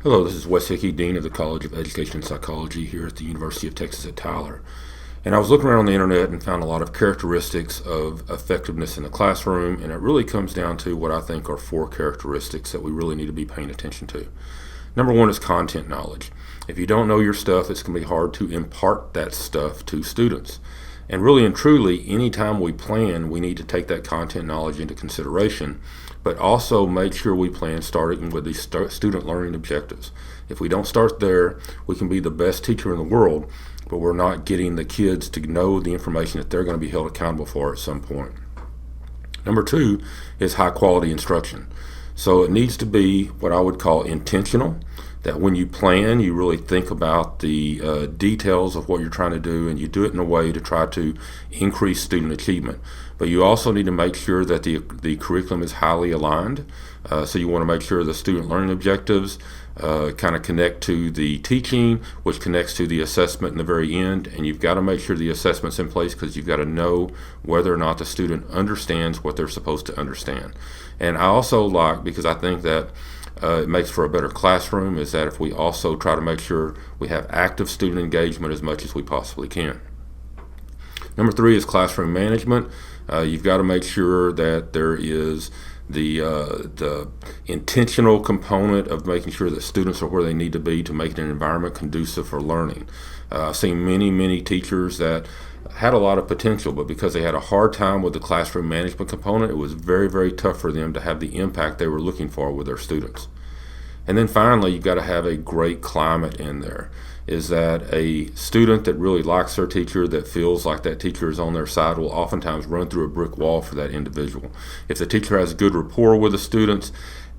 Hello, this is Wes Hickey, Dean of the College of Education and Psychology here at the University of Texas at Tyler. And I was looking around on the internet and found a lot of characteristics of effectiveness in the classroom, and it really comes down to what I think are four characteristics that we really need to be paying attention to. Number one is content knowledge. If you don't know your stuff, it's going to be hard to impart that stuff to students. And really and truly, anytime we plan, we need to take that content knowledge into consideration, but also make sure we plan starting with the student learning objectives. If we don't start there, we can be the best teacher in the world, but we're not getting the kids to know the information that they're going to be held accountable for at some point. Number two is high quality instruction. So it needs to be what I would call intentional, that when you plan, you really think about the details of what you're trying to do, and you do it in a way to try to increase student achievement. But you also need to make sure that the curriculum is highly aligned. So you want to make sure the student learning objectives kind of connect to the teaching, which connects to the assessment in the very end. And you've got to make sure the assessment's in place, because you've got to know whether or not the student understands what they're supposed to understand. And I also like, because I think that it makes for a better classroom, is that if we also try to make sure we have active student engagement as much as we possibly can. Number three is classroom management. You've got to make sure that there is the intentional component of making sure that students are where they need to be to make an environment conducive for learning. I've seen many teachers that had a lot of potential, but because they had a hard time with the classroom management component, it was very tough for them to have the impact they were looking for with their students. And then finally, you've got to have a great climate in there. Is that a student that really likes their teacher, that feels like that teacher is on their side, will oftentimes run through a brick wall for that individual. If the teacher has good rapport with the students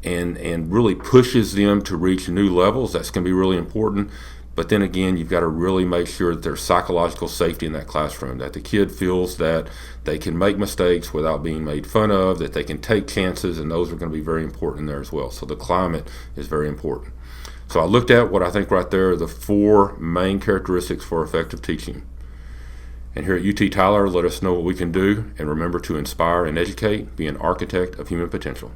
and really pushes them to reach new levels, that's going to be really important. But then again, you've got to really make sure that there's psychological safety in that classroom, that the kid feels that they can make mistakes without being made fun of, that they can take chances, and those are going to be very important there as well. So the climate is very important. So I looked at what I think right there are the four main characteristics for effective teaching. And here at UT Tyler, let us know what we can do, and remember to inspire and educate, be an architect of human potential.